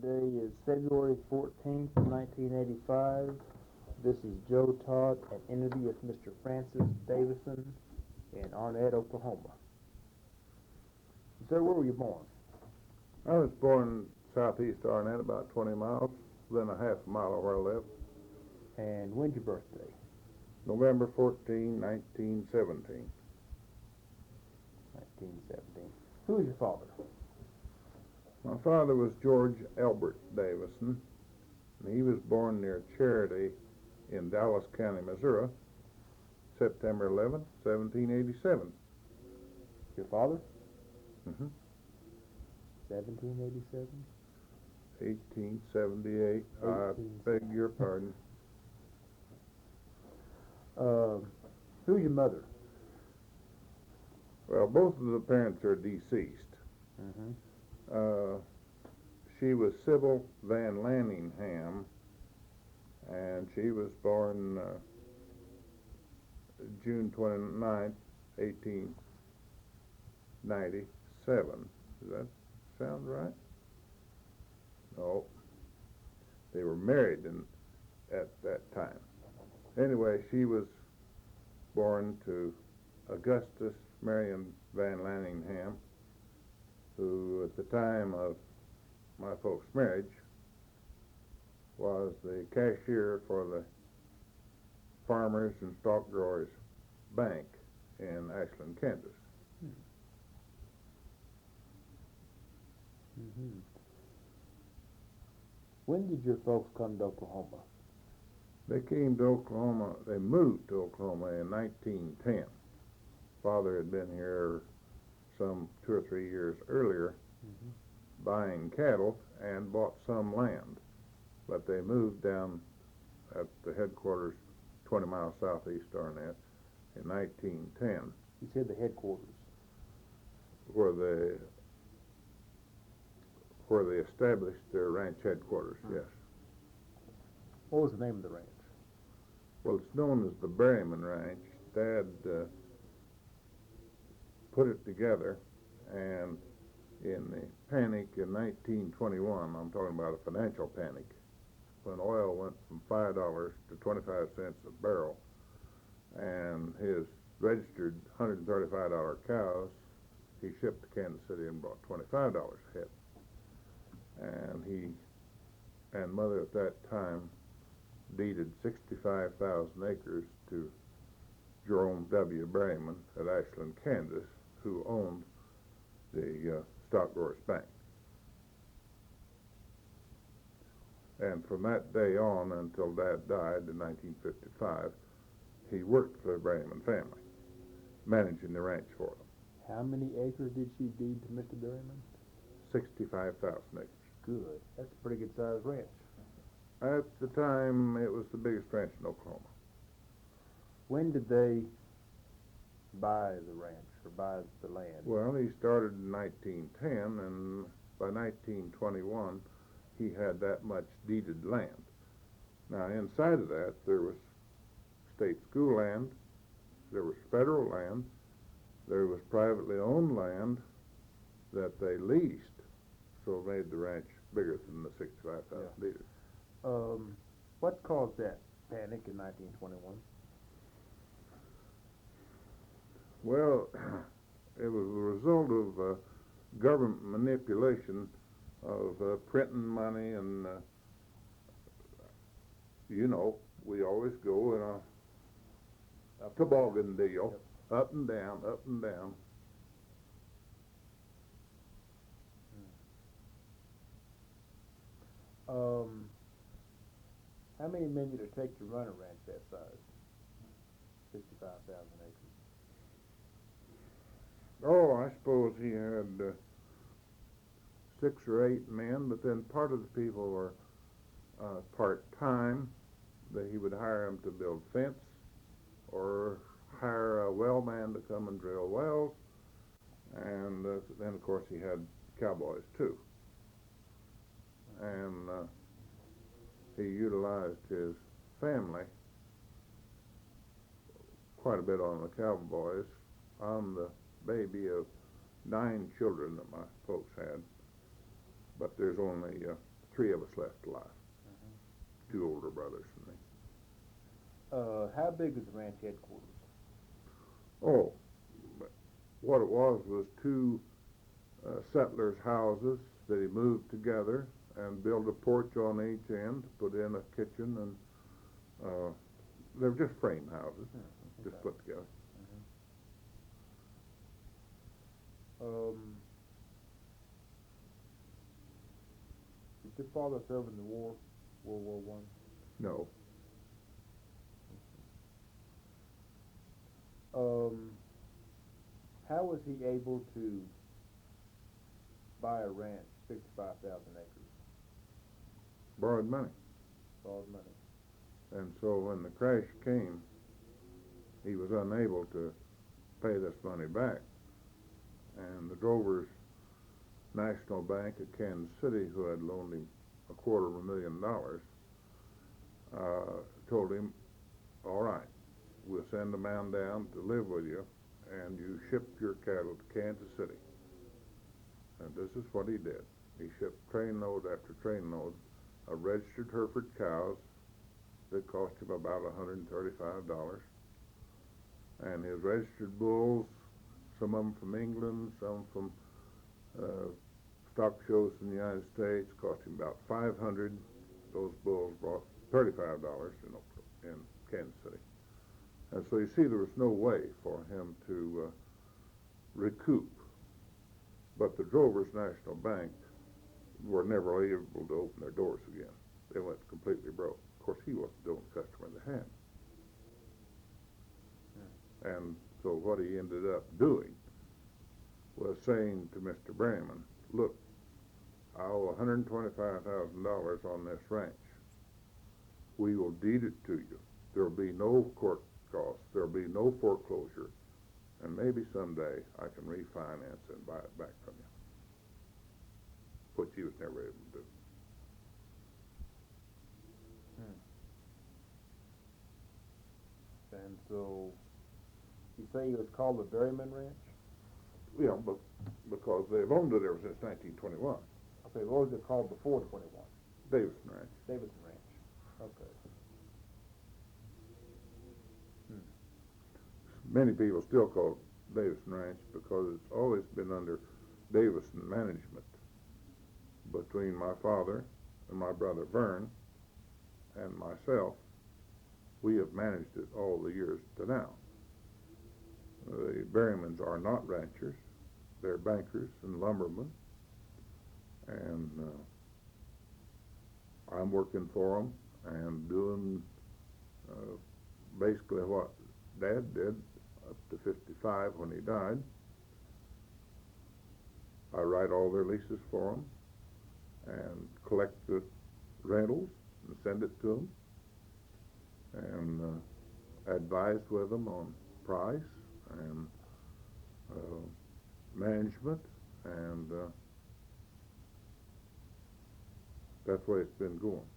Today is February 14th, 1985. This is Joe Todd, an interview with Mr. Francis Davison in Arnett, Oklahoma. Sir, where were you born? I was born southeast of Arnett, about 20 miles, within a half a mile of where I live. And when's your birthday? November 14, 1917. 1917. Who was your father? My father was George Albert Davison, and he was born near Charity in Dallas County, Missouri, September 11, 1787. Your father? Mm-hmm. 1787? 1878. I beg your pardon. Who's your mother? Well, both of the parents are deceased. Mm-hmm. She was Sybil Van Lanningham, and she was born June 29, 1897. Does that sound right? No. They were married at that time. Anyway, she was born to Augustus Marion Van Lanningham, who at the time of my folks' marriage was the cashier for the Farmers and Stock Growers Bank in Ashland, Kansas. Mm-hmm. When did your folks come to Oklahoma? They came to Oklahoma, they moved to Oklahoma in 1910. Father had been here some 2 or 3 years earlier, buying cattle and bought some land. But they moved down at the headquarters 20 miles southeast of Arnett in 1910. You said the headquarters. Where they established their ranch headquarters, yes. What was the name of the ranch? Well, it's known as the Berryman Ranch. Dad put it together, and in the panic in 1921, I'm talking about a financial panic, when oil went from $5 to 25 cents a barrel, and his registered $135 cows, he shipped to Kansas City and brought $25 a head. And he and Mother at that time deeded 65,000 acres to Jerome W. Berryman at Ashland, Kansas, who owned the Stock Growers Bank. And from that day on until Dad died in 1955, he worked for the Berryman family, managing the ranch for them. How many acres did she deed to Mr. Berryman? 65,000 acres. Good. That's a pretty good sized ranch. At the time, it was the biggest ranch in Oklahoma. When did they buy the ranch or buy the land? Well, he started in 1910, and by 1921, he had that much deeded land. Now, inside of that, there was state school land, there was federal land, there was privately owned land that they leased, so made the ranch bigger than the 65,000 deeded. What caused that panic in 1921? Well, it was the result of government manipulation of printing money, and we always go in a toboggan deal, up and down, up and down. How many men did it take to run a ranch that size? 65,000 acres. Oh, I suppose he had 6 or 8 men, but then part of the people were part-time, that he would hire them to build fence or hire a well man to come and drill wells, and then of course he had cowboys too. And he utilized his family quite a bit on the cowboys. I'm the baby of 9 children that my folks had, but there's only three of us left alive. Two older brothers than me. How big is the ranch headquarters? Oh, but what it was two settlers' houses that he moved together and built a porch on each end, put in a kitchen, and they were just frame houses, just Okay. put together. Did your father serve in the war, World War One? No. How was he able to buy a ranch, 65,000 acres? Borrowed money. Borrowed money. And so when the crash came, he was unable to pay this money back. And the Drovers National Bank of Kansas City, who had loaned him $250,000, told him, all right, we'll send a man down to live with you, and you ship your cattle to Kansas City. And this is what he did. He shipped trainload after trainload of registered Hereford cows that cost him about $135. And his registered bulls, some of them from England, some from stock shows in the United States, cost him about $500. Those bulls brought $35 in Kansas City. And so you see, there was no way for him to recoup. But the Drovers National Bank were never able to open their doors again. They went completely broke. Of course, he wasn't the only customer they had. And so what he ended up doing was saying to Mr. Berryman, look, I owe $125,000 on this ranch. We will deed it to you. There will be no court costs. There will be no foreclosure. And maybe someday I can refinance and buy it back from you. Which he was never able to do. And so, you say it was called the Berryman Ranch? Yeah, but because they've owned it ever since 1921. Okay, what was it called before 21? Davison Ranch. Davison Ranch. Okay. Many people still call it Davison Ranch because it's always been under Davison management. Between my father and my brother Vern and myself, we have managed it all the years to now. The Berrymans are not ranchers. They're bankers and lumbermen. And I'm working for them and doing basically what Dad did up to 55 when he died. I write all their leases for them and collect the rentals and send it to them and advise with them on price and management, and that's the way it's been going.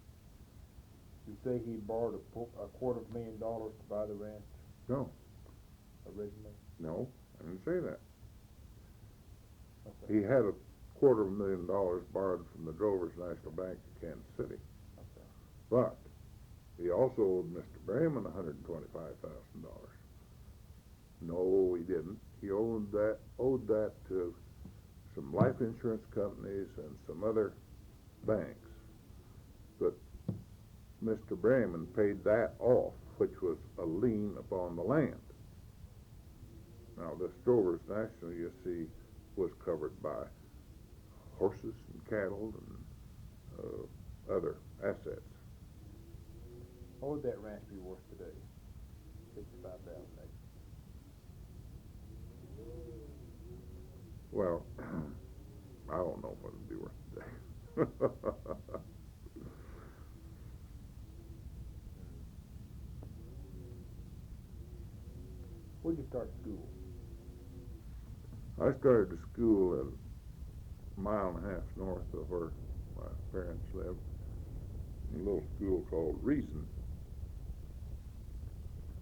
You say he borrowed $250,000 to buy the ranch No, originally? no, I didn't say that. Okay. He had $250,000 borrowed from the Drovers National Bank of Kansas City. Okay. But he also owed Mr. Berryman $125,000. No, he didn't. He owed that to some life insurance companies and some other banks. But Mr. Berryman paid that off, which was a lien upon the land. Now, this Drovers National, you see, was covered by horses and cattle and other assets. What would that ranch be worth today? 65,000 acres. Well, I don't know what it'd be worth today. Where'd you start school? I started the school at a mile and a half north of where my parents lived, in a little school called Reason.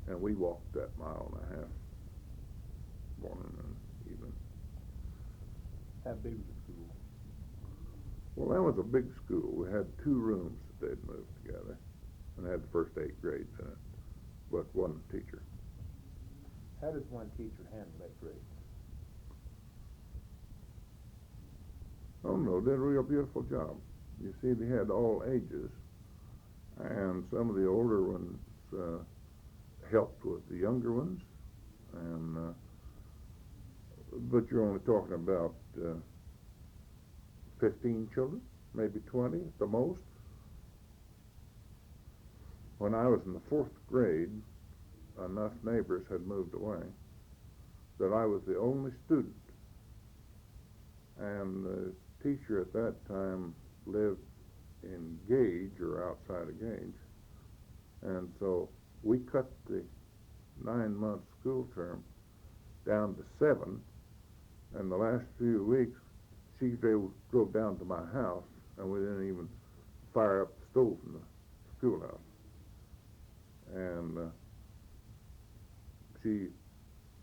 And we walked that mile and a half, morning and evening. How big was the school? Well, that was a big school. We had 2 rooms that they'd moved together, and had the first 8 grades in it, but one teacher. How does one teacher handle that grade? Oh no, did a real beautiful job. You see, they had all ages, and some of the older ones helped with the younger ones, and but you're only talking about 15 children, maybe 20 at the most. When I was in the 4th grade, enough neighbors had moved away that I was the only student, and the teacher at that time lived in Gage, or outside of Gage, and so we cut the 9-month school term down to 7, and the last few weeks she drove down to my house, and we didn't even fire up the stove in the schoolhouse, and she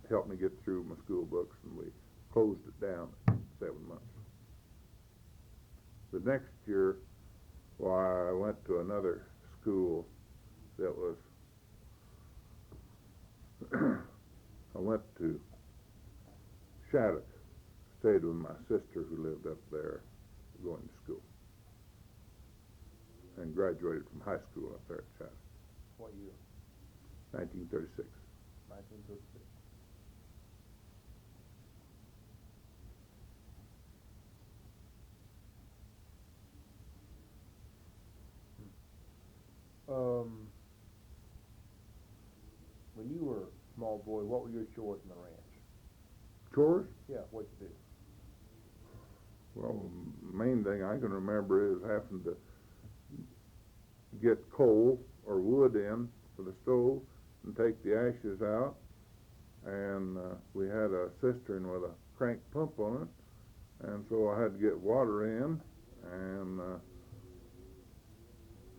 helped me get through my school books, and we closed it down at 7 months. The next year, I went to another school that was, I went to Shattuck, stayed with my sister who lived up there going to school, and graduated from high school up there at Shattuck. What year? 1936. 1936. When you were a small boy, what were your chores in the ranch? Chores? Yeah, what'd you do? Well, the main thing I can remember is having to get coal or wood in for the stove and take the ashes out, and we had a cistern with a crank pump on it, and so I had to get water in and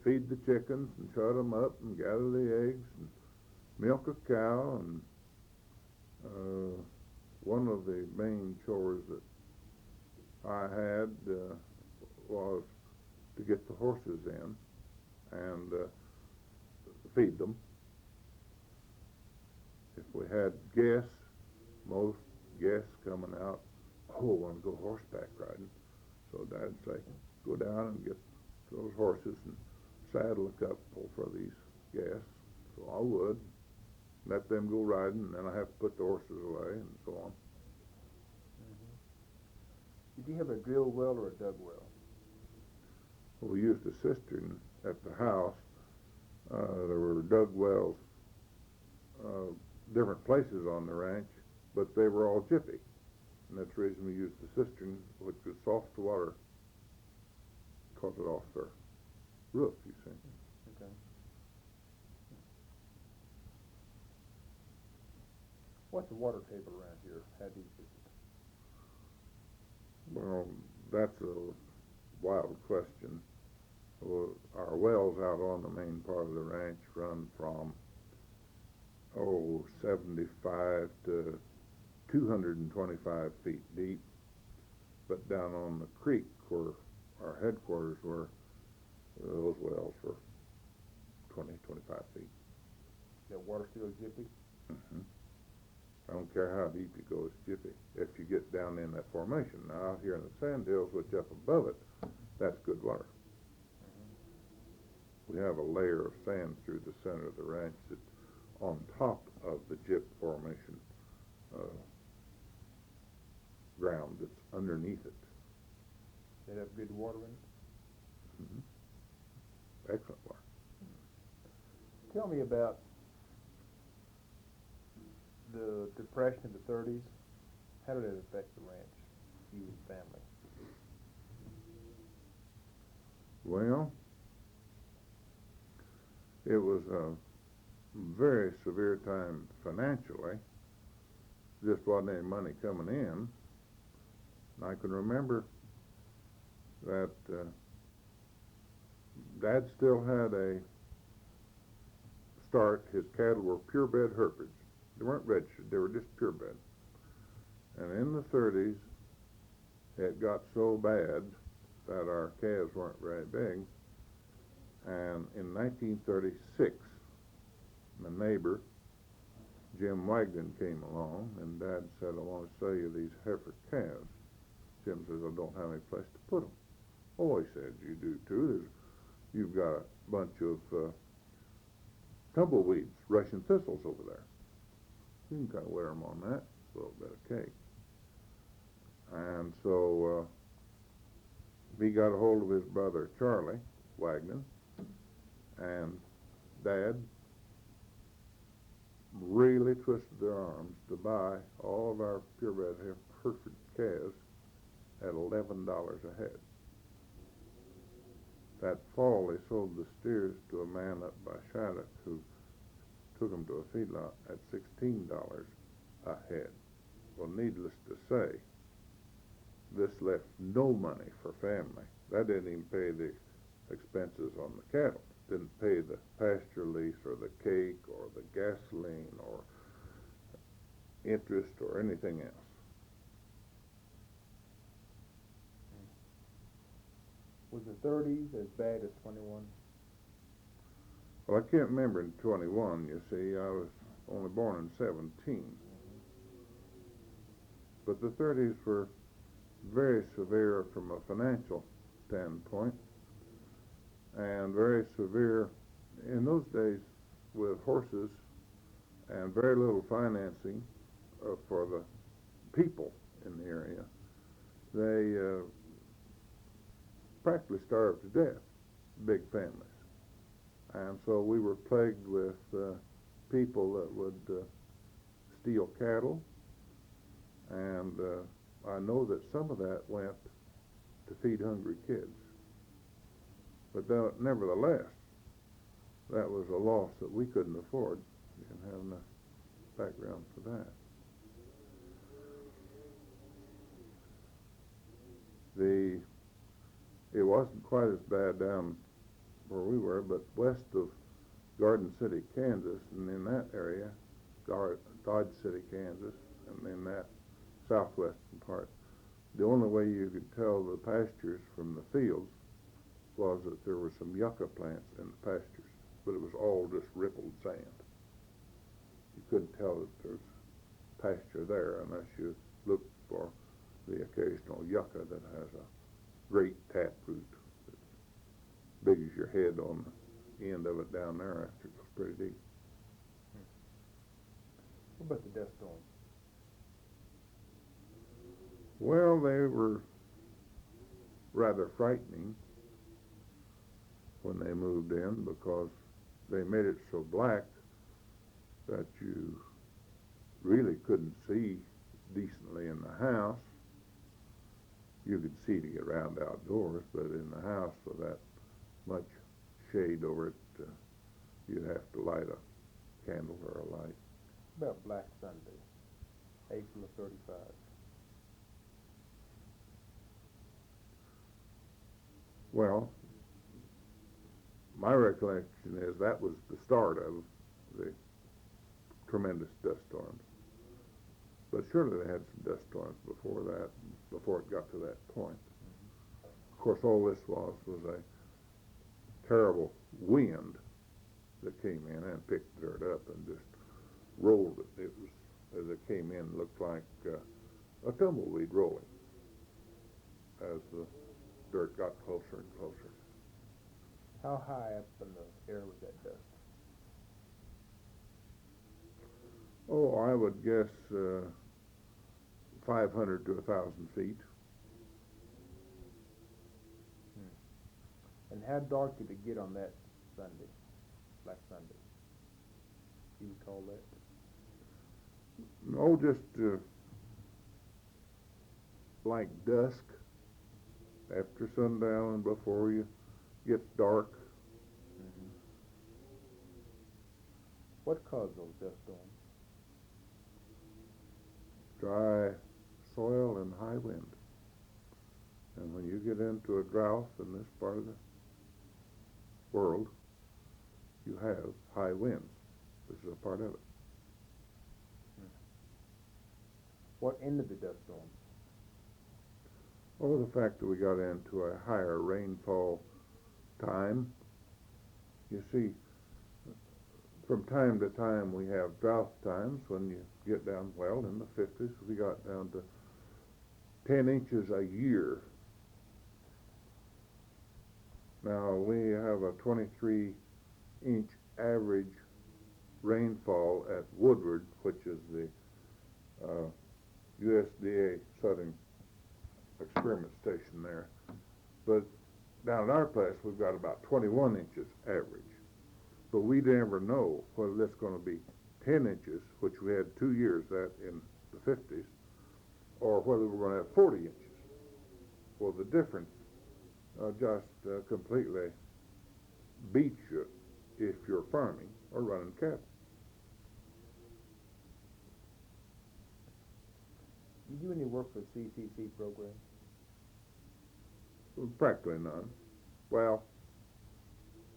feed the chickens and shut them up and gather the eggs and milk a cow, and one of the main chores that I had was to get the horses in and feed them. If we had guests, most guests coming out, I want to go horseback riding. So Dad'd say, go down and get those horses and saddle a couple for these guests. So I would let them go riding, and then I have to put the horses away and so on. Did you have a drill well or a dug well? Well, we used a cistern at the house. There were dug wells different places on the ranch, but they were all jiffy. And that's the reason we used the cistern, which was soft water, caught it off the roof, you see. Okay. What's the water table around here? How deep is it? Well, that's a wild question. Well, our wells out on the main part of the ranch run from 75 to 225 feet deep, but down on the creek where our headquarters were, those wells were 20, 25 feet. That water still jiffy? Mm-hmm. I don't care how deep you go, it's jiffy. If you get down in that formation. Now, out here in the sand hills, which up above it, that's good water. We have a layer of sand through the center of the ranch that's on top of the gyp formation ground that's underneath it. They have good water in it? Mm-hmm. Excellent water. Tell me about the Depression of the 30s. How did it affect the ranch, you and family? Well, it was a very severe time financially. Just wasn't any money coming in. And I can remember that Dad still had a start. His cattle were pure bred Herefords. They weren't registered, they were just pure bred. And in the 30s, it got so bad that our calves weren't very big. And in 1936, my neighbor, Jim Wagner, came along, and Dad said, I want to sell you these heifer calves. Jim says, I don't have any place to put them. Oh, he said, you do too. You've got a bunch of tumbleweeds, Russian thistles over there. You can kind of wear them on that, a little bit of cake. And so he got a hold of his brother, Charlie Wagner, and Dad really twisted their arms to buy all of our purebred Hereford calves at $11 a head. That fall, they sold the steers to a man up by Shattuck who took them to a feedlot at $16 a head. Well, needless to say, this left no money for family. That didn't even pay the expenses on the cattle. Didn't pay the pasture lease or the cake or the gasoline or interest or anything else. Was the 30s as bad as 21? Well, I can't remember in 21, you see. I was only born in 17. But the 30s were very severe from a financial standpoint, and very severe in those days with horses and very little financing for the people in the area. They practically starved to death, big families. And so we were plagued with people that would steal cattle, and I know that some of that went to feed hungry kids. But nevertheless, that was a loss that we couldn't afford. We didn't have enough background for that. It wasn't quite as bad down where we were, but west of Garden City, Kansas, and in that area, Dodge City, Kansas, and in that southwestern part, the only way you could tell the pastures from the fields was that there were some yucca plants in the pastures, but it was all just rippled sand. You couldn't tell that there's pasture there unless you looked for the occasional yucca that has a great taproot that's big as your head on the end of it down there after it goes pretty deep. What about the dust storms? Well, they were rather frightening when they moved in because they made it so black that you really couldn't see decently in the house. You could see to get around outdoors, but in the house with that much shade over it, you'd have to light a candle or a light. About Black Sunday, April of 35. Well, my recollection is that was the start of the tremendous dust storms. But surely they had some dust storms before that, before it got to that point. Of course, all this was a terrible wind that came in and picked dirt up and just rolled it. It was, as it came in, looked like a tumbleweed rolling as the dirt got closer and closer. How high up in the air was that dust? Oh, I would guess 500 to 1,000 feet. And how dark did it get on that Sunday, Black Sunday? Do you recall that? Oh, just like dusk after sundown and before you gets dark. Mm-hmm. What caused those dust storms? Dry soil and high wind. And when you get into a drought in this part of the world, you have high winds. This is a part of it. What ended the dust storms? Oh, the fact that we got into a higher rainfall time. You see, from time to time we have drought times when you get down, well, in the 50s we got down to 10 inches a year. Now we have a 23-inch average rainfall at Woodward, which is the USDA Southern Experiment Station there. But down at our place, we've got about 21 inches average. But we never know whether that's going to be 10 inches, which we had 2 years that in the 50s, or whether we're going to have 40 inches. Well, the difference just completely beats you if you're farming or running cattle. Do you do any work for the CCC program? Practically none. Well,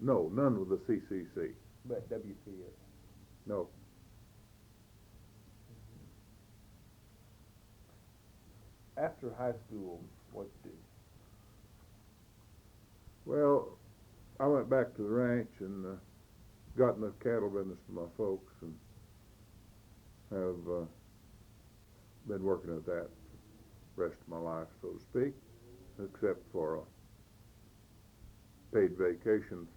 no, none with the CCC. But WCA? No. After high school, what did you do? Well, I went back to the ranch and got in the cattle business with my folks and have been working at that the rest of my life, so to speak, except for a paid vacation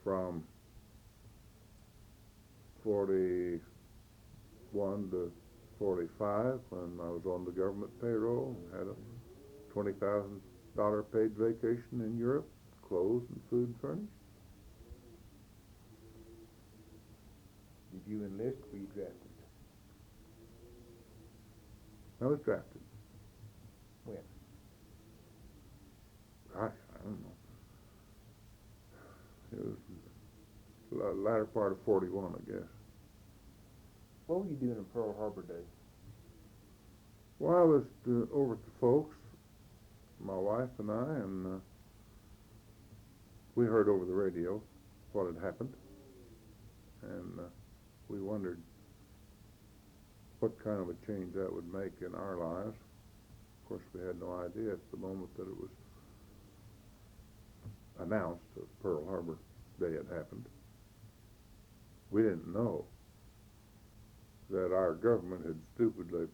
from 41 to 45 when I was on the government payroll and had a $20,000 paid vacation in Europe, clothes and food furnished. Did you enlist or were you drafted? I was drafted. When? Gosh, I don't know. It was the latter part of 41, I guess. What were you doing in Pearl Harbor Day? Well, I was over at the folks, my wife and I, and we heard over the radio what had happened, and we wondered what kind of a change that would make in our lives. Of course, we had no idea at the moment that it was announced that Pearl Harbor Day had happened. We didn't know that our government had stupidly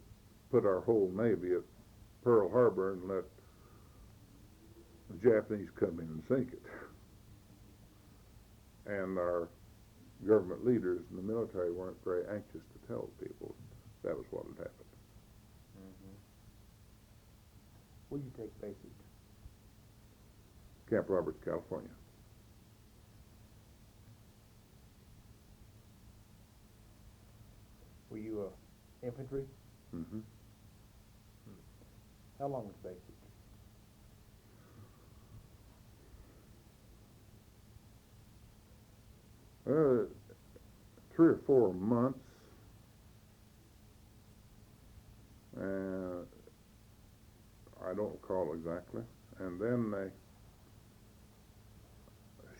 put our whole Navy at Pearl Harbor and let the Japanese come in and sink it. And our government leaders in the military weren't very anxious to tell people that was what had happened. Mm-hmm. Where did you take basic? Camp Roberts, California. Were you infantry? Mm-hmm. How long was basic? Uh, 3 or 4 months. I don't recall exactly. And then they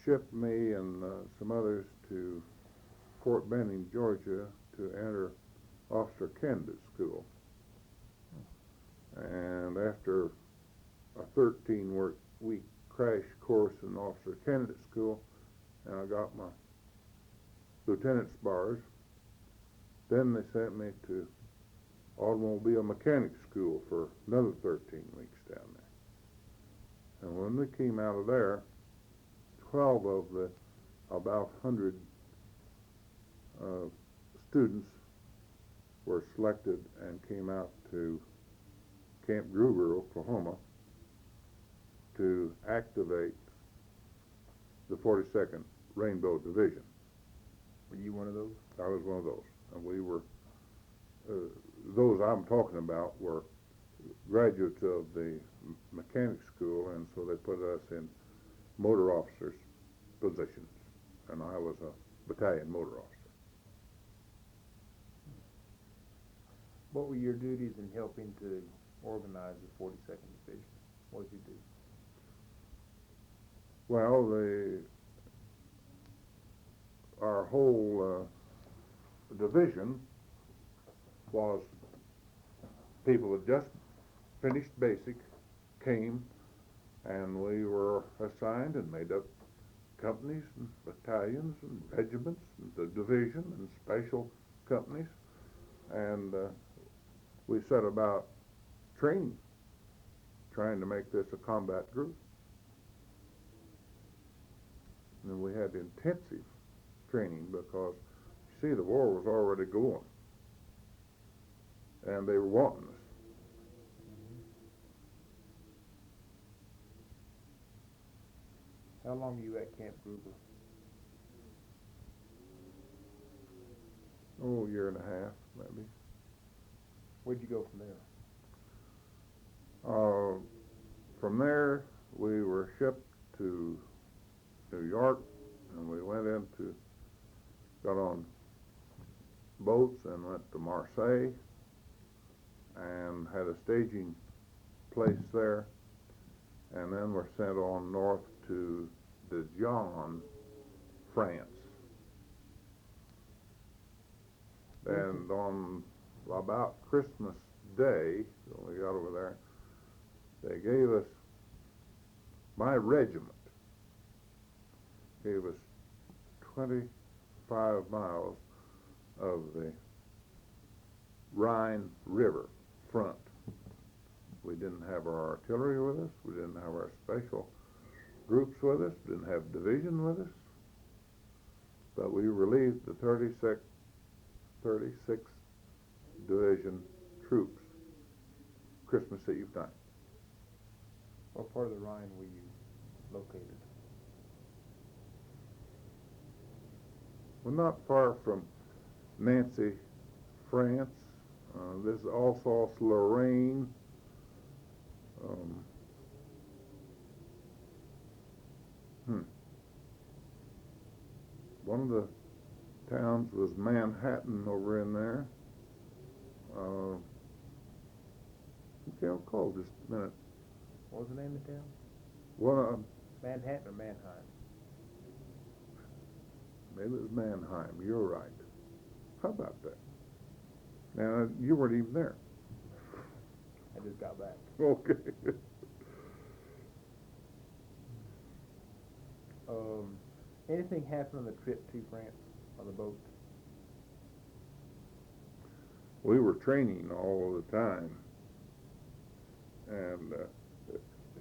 shipped me and some others to Fort Benning, Georgia, to enter officer candidate school. And after a 13-week crash course in officer candidate school, and I got my lieutenant's bars, then they sent me to automobile mechanic school for another 13 weeks down there. And when we came out of there, 12 of the about 100 students were selected and came out to Camp Gruber, Oklahoma, to activate the 42nd Rainbow Division. Were you one of those? I was one of those. And we were, those I'm talking about were graduates of the mechanic school, and so they put us in motor officers' positions, and I was a battalion motor officer. What were your duties in helping to organize the 42nd Division? What did you do? Well, our whole division was people that just finished basic came, and we were assigned and made up companies and battalions and regiments and the division and special companies, and we set about training, trying to make this a combat group. And we had intensive training because, you see, the war was already going, and they were wanting us. How long were you at Camp Gruber? Oh, a year and a half, maybe. Where'd you go from there? From there, we were shipped to New York, and we got on boats and went to Marseilles, and had a staging place there, and then we're sent on north to Dijon, France. And on about Christmas Day, when we got over there, they gave us, my regiment gave us 25 miles of the Rhine River front. We didn't have our artillery with us, we didn't have our special groups with us, didn't have division with us, but we relieved the 36th Division troops Christmas Eve night. What part of the Rhine were you located? We're not far from Nancy, France. This is Alsace-Lorraine. One of the towns was Manhattan over in there. Okay, I'll call just a minute. What was the name of the town? One, Manhattan or Mannheim? maybe it was Mannheim. You're right. How about that? Now, you weren't even there. I just got back. Okay. Anything happened on the trip to France on the boat? We were training all of the time, and it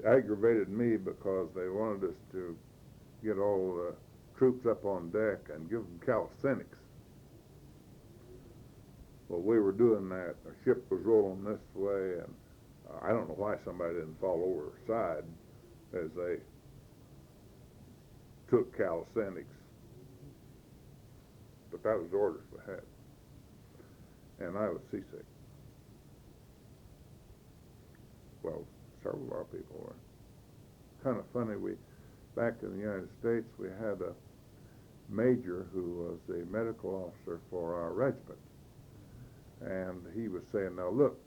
aggravated me because they wanted us to get all the troops up on deck and give them calisthenics. Well, we were doing that. The ship was rolling this way, and I don't know why somebody didn't fall over the side as they took calisthenics, but that was the orders we had, and I was seasick. Well, several of our people were. Kind of funny, back in the United States, we had a major who was the medical officer for our regiment, and he was saying, now look,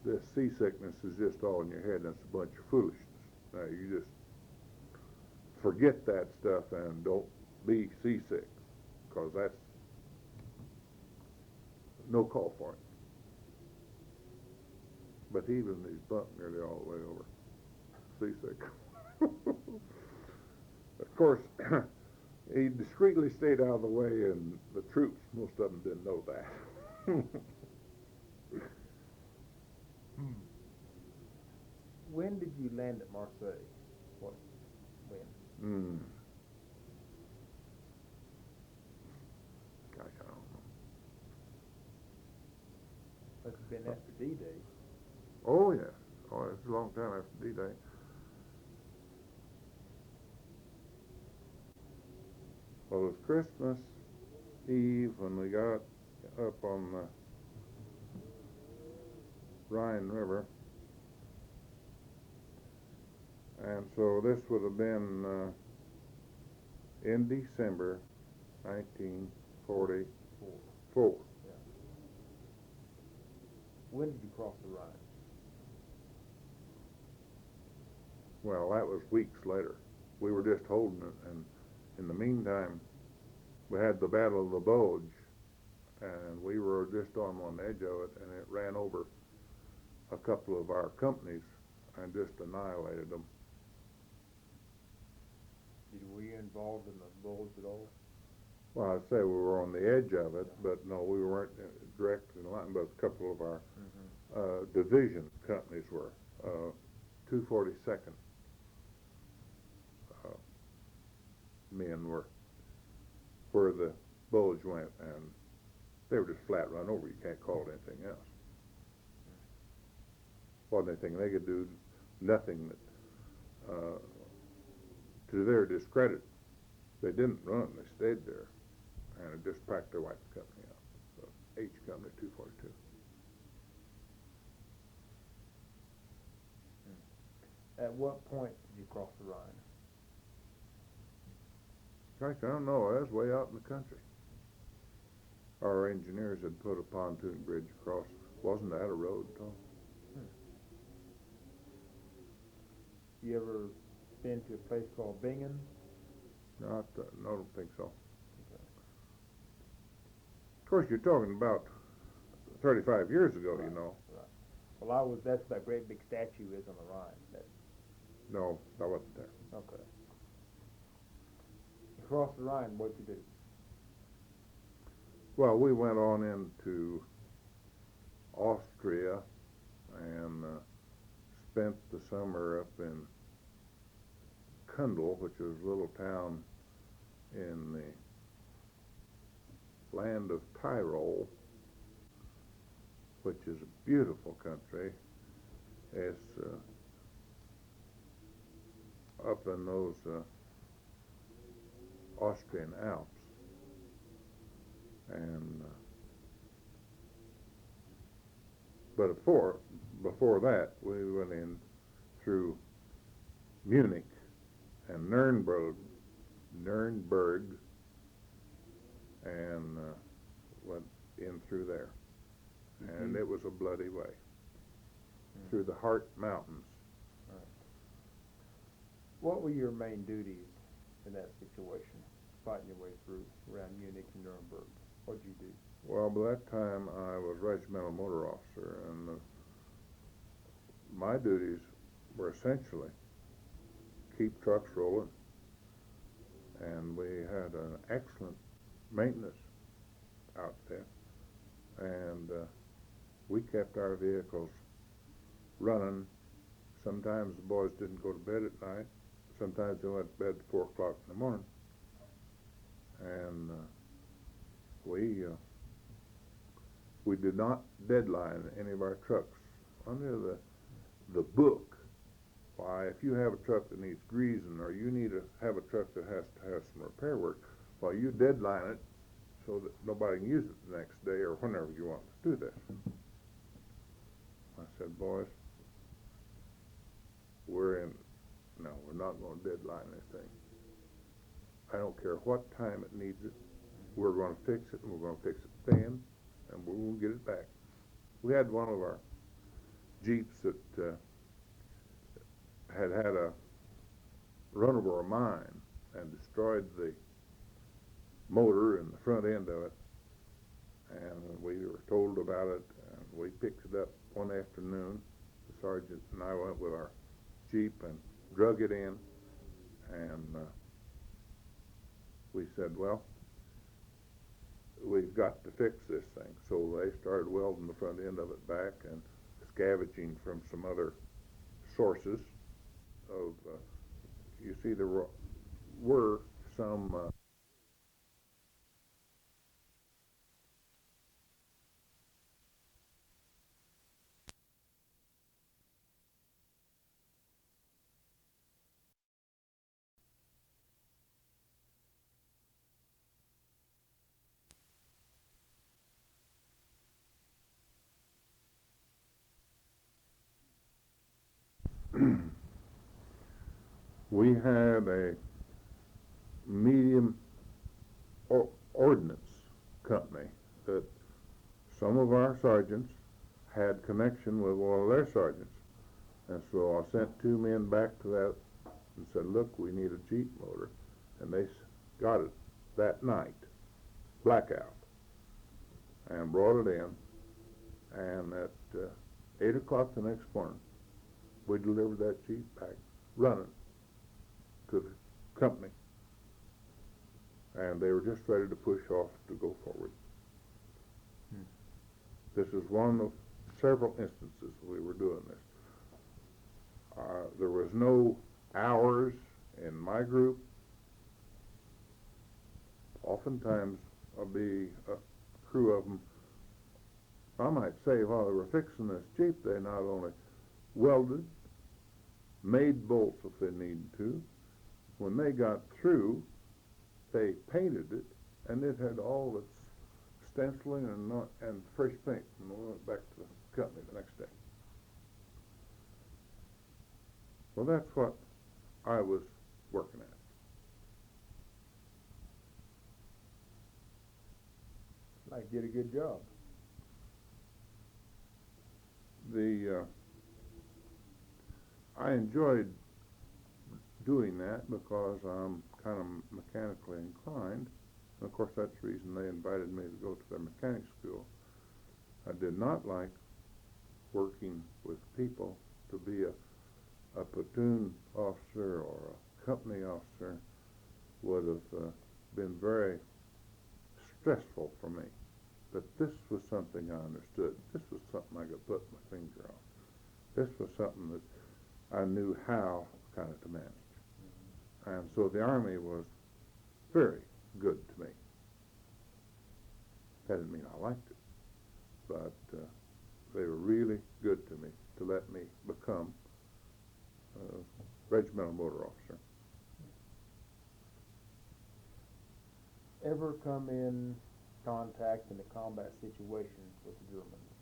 this seasickness is just all in your head, and it's a bunch of foolishness. Now you just forget that stuff and don't be seasick, because that's no call for it. But even he's bumped nearly all the way over seasick. Of course, he discreetly stayed out of the way, and the troops, most of them didn't know that. When did you land at Marseilles? When? Gosh, I don't know. Must have been after D-Day. Oh, yeah. Oh, it's a long time after D-Day. Well, it was Christmas Eve when we got up on the Rhine River. And so this would have been in December 1944. Yeah. When did you cross the Rhine? Well, that was weeks later. We were just holding it, and in the meantime, we had the Battle of the Bulge, and we were just on one edge of it, and it ran over a couple of our companies and just annihilated them. Were you involved in the Bulge at all? Well, I'd say we were on the edge of it, but no, we weren't direct in line, but a couple of our division companies were. 242nd men were where the Bulge went, and they were just flat run over. You can't call it anything else. Wasn't anything they could do, nothing that, to their discredit, they didn't run, they stayed there, and it just practically wiped the company out. So, H Company 242. At what point did you cross the Rhine? Gosh, I don't know, I was way out in the country. Our engineers had put a pontoon bridge across. Wasn't that a road, Tom? You ever been to a place called Bingen? No, I don't think so. Okay. Of course, you're talking about 35 years ago, Right, you know. Right. Well, that's that great big statue is on the Rhine. No, I wasn't there. Okay. You crossed the Rhine, what'd you do? Well, we went on into Austria and spent the summer up in Kundl, which is a little town in the land of Tyrol, which is a beautiful country. It's up in those Austrian Alps. And but before that, we went in through Munich and Nuremberg, and went in through there, and it was a bloody way through the Hart Mountains. Right. What were your main duties in that situation, fighting your way through around Munich and Nuremberg? What'd you do? Well, by that time I was regimental motor officer, and my duties were essentially keep trucks rolling, and we had an excellent maintenance outfit, and we kept our vehicles running. Sometimes the boys didn't go to bed at night. Sometimes they went to bed at 4 o'clock in the morning, and we did not deadline any of our trucks. Under the book, why, if you have a truck that needs greasing, or you need to have a truck that has to have some repair work, well, you deadline it so that nobody can use it the next day or whenever you want to do this. I said, boys, we're not going to deadline anything. I don't care what time it needs it. We're going to fix it, and we're going to fix it then, and we're going to get it back. We had one of our Jeeps that had a run over a mine and destroyed the motor and the front end of it, and we were told about it, and we picked it up one afternoon. The sergeant and I went with our Jeep and drug it in, and we said, well, we've got to fix this thing. So they started welding the front end of it back and scavenging from some other sources of, you see, there were some we had a medium ordnance company that some of our sergeants had connection with one of their sergeants. And so I sent 2 men back to that and said, look, we need a Jeep motor. And they got it that night, blackout, and brought it in. And at 8 o'clock the next morning, we delivered that Jeep back running to the company. And they were just ready to push off to go forward. This is one of several instances we were doing this. There was no hours in my group. Oftentimes, I'll be a crew of them. I might say while they were fixing this Jeep, they not only welded, made bolts if they needed to. When they got through, they painted it, and it had all its stenciling and fresh paint, and we went back to the company the next day. Well, that's what I was working at. Like, did a good job. I enjoyed doing that because I'm kind of mechanically inclined. And of course, that's the reason they invited me to go to their mechanic school. I did not like working with people. To be a platoon officer or a company officer would have been very stressful for me. But this was something I understood. This was something I could put my finger on. This was something that I knew how kind of to manage. And so the Army was very good to me. That didn't mean I liked it, but they were really good to me to let me become a regimental motor officer. Ever come in contact in a combat situation with the Germans?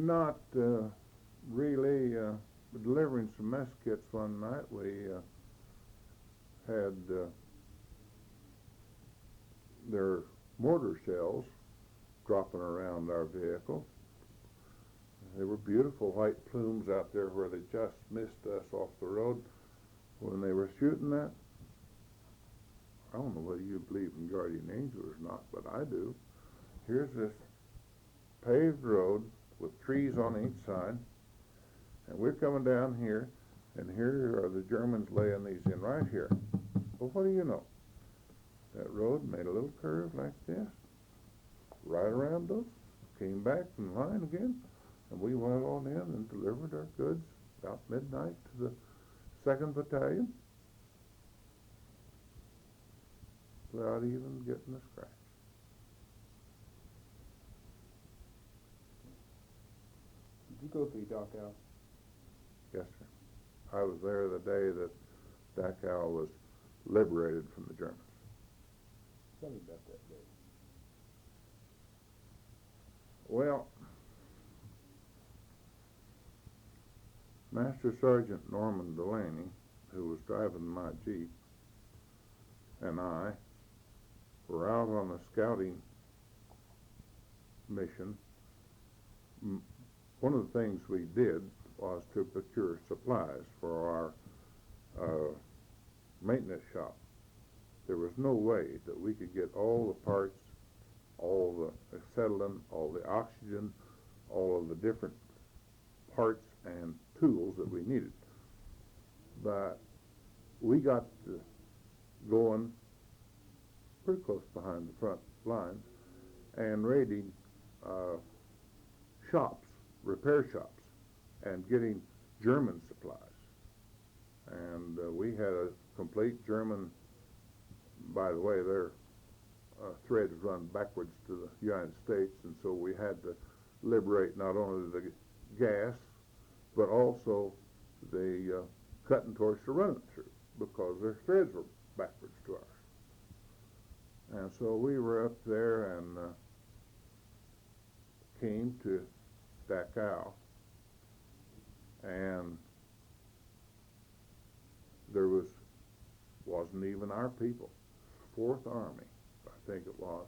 Not really. Delivering some mess kits one night, we had their mortar shells dropping around our vehicle. They were beautiful white plumes out there where they just missed us off the road when they were shooting that. I don't know whether you believe in guardian angels or not, but I do. Here's this paved road with trees on each side, and we're coming down here, and here are the Germans laying these in right here. Well, what do you know? That road made a little curve like this, right around us, came back in line again, and we went on in and delivered our goods about midnight to the 2nd Battalion without even getting a scratch. Did you go through Dachau? Yes, sir. I was there the day that Dachau was liberated from the Germans. Tell me about that day. Well, Master Sergeant Norman Delaney, who was driving my Jeep, and I were out on a scouting mission. One of the things we did was to procure supplies for our maintenance shop. There was no way that we could get all the parts, all the acetylene, all the oxygen, all of the different parts and tools that we needed. But we got going pretty close behind the front lines and raiding shops, repair shops, and getting German supplies. And we had a complete German, by the way, their threads run backwards to the United States, and so we had to liberate not only the gas, but also the cutting torch to run it through, because their threads were backwards to ours. And so we were up there and came to Dachau, and there wasn't even our people. 4th Army, I think it was,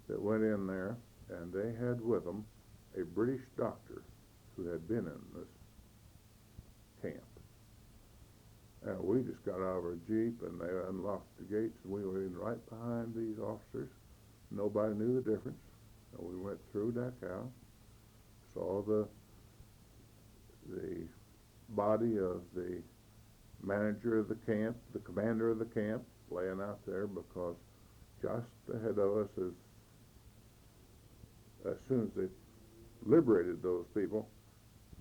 that went in there, and they had with them a British doctor who had been in this camp. And we just got out of our Jeep, and they unlocked the gates, and we were in right behind these officers. Nobody knew the difference. And we went through Dachau, saw the body of the manager of the camp, the commander of the camp, laying out there, because just ahead of us, as soon as they liberated those people,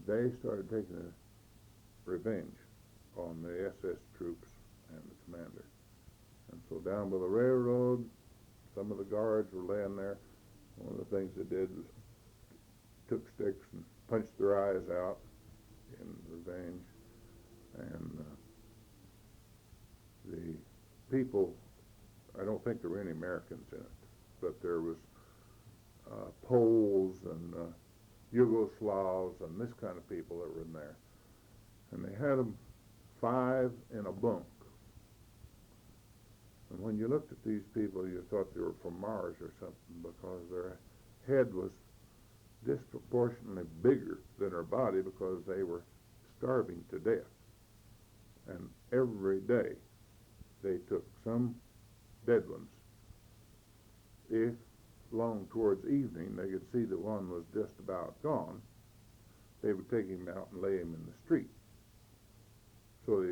they started taking a revenge on the SS troops and the commander. And so down by the railroad, some of the guards were laying there. One of the things they did was took sticks and punched their eyes out in revenge. And the people, I don't think there were any Americans in it, but there was Poles and Yugoslavs and this kind of people that were in there. And they had them 5 in a bunk. And when you looked at these people, you thought they were from Mars or something, because their head was disproportionately bigger than their body, because they were starving to death. And every day they took some dead ones. If long towards evening they could see that one was just about gone, they would take him out and lay him in the street. So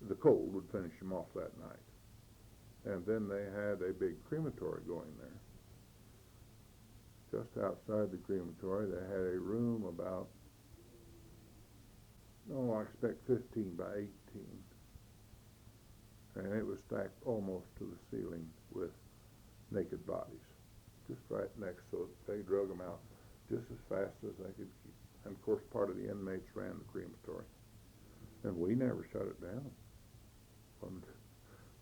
the cold would finish him off that night. And then they had a big crematory going there. Just outside the crematory, they had a room about, I expect 15 by 18. And it was stacked almost to the ceiling with naked bodies, just right next, so they drug them out just as fast as they could keep. And of course, part of the inmates ran the crematory. And we never shut it down.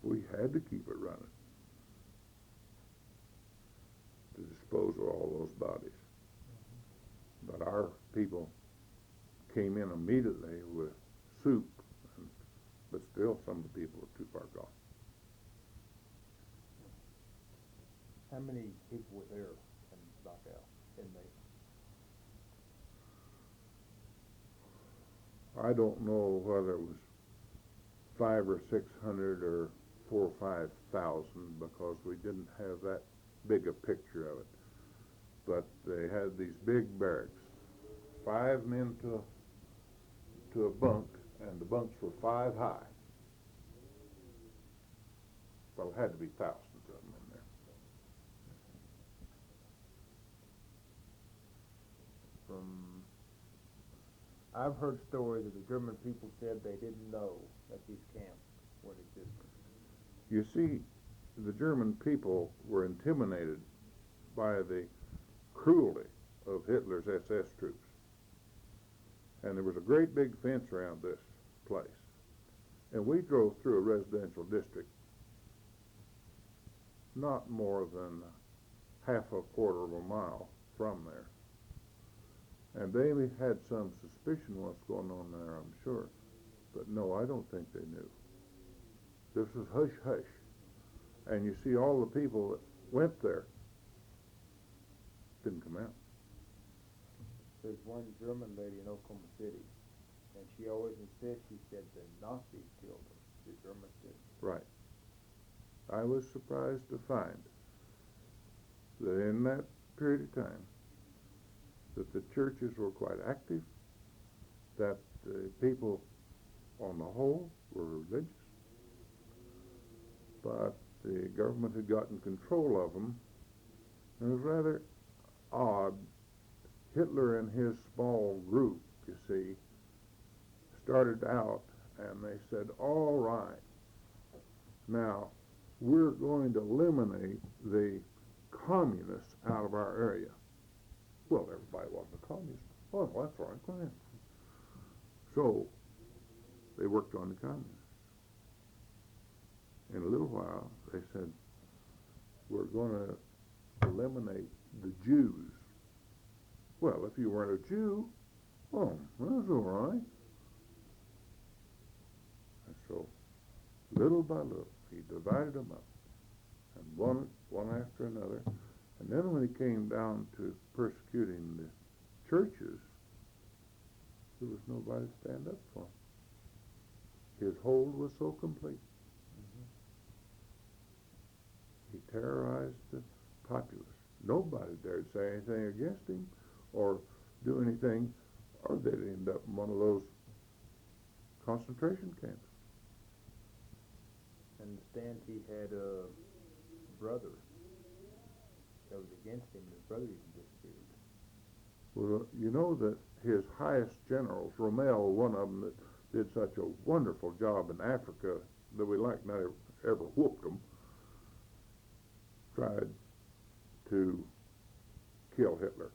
We had to keep it running to dispose of all those bodies. But our people came in immediately with soup, but still some of the people were too far gone. How many people were there in Dachau, inmates? I don't know whether it was 500 or 600 or 4,000 or 5,000, because we didn't have that big a picture of it. But they had these big barracks, 5 men to a bunk, and the bunks were 5 high. Well, it had to be thousands of them in there. I've heard stories that the German people said they didn't know that these camps were in existence. You see, the German people were intimidated by the cruelty of Hitler's SS troops. And there was a great big fence around this place. And we drove through a residential district not more than half a quarter of a mile from there. And they had some suspicion what's going on there, I'm sure. But no, I don't think they knew. This was hush-hush. And you see all the people that went there didn't come out. There's one German lady in Oklahoma City, and she always said the Nazis killed them. The Germans didn't. Right. I was surprised to find that in that period of time that the churches were quite active, that the people on the whole were religious, but the government had gotten control of them. And it was rather odd. Hitler and his small group, you see, started out and they said, all right, now we're going to eliminate the communists out of our area. Well, everybody wasn't a communist. Oh, well, that's right, go ahead. So they worked on the communists. In a little while, they said, we're going to eliminate the Jews. Well, if you weren't a Jew, oh, that's all right. And so, little by little, he divided them up, and one after another. And then when he came down to persecuting the churches, there was nobody to stand up for him. His hold was so complete. He terrorized the populace. Nobody dared say anything against him or do anything, or they'd end up in one of those concentration camps. I understand he had a brother that was against him, and his brother even disappeared. Well, you know that his highest generals, Rommel, one of them that did such a wonderful job in Africa that we like not ever whooped him, tried to kill Hitler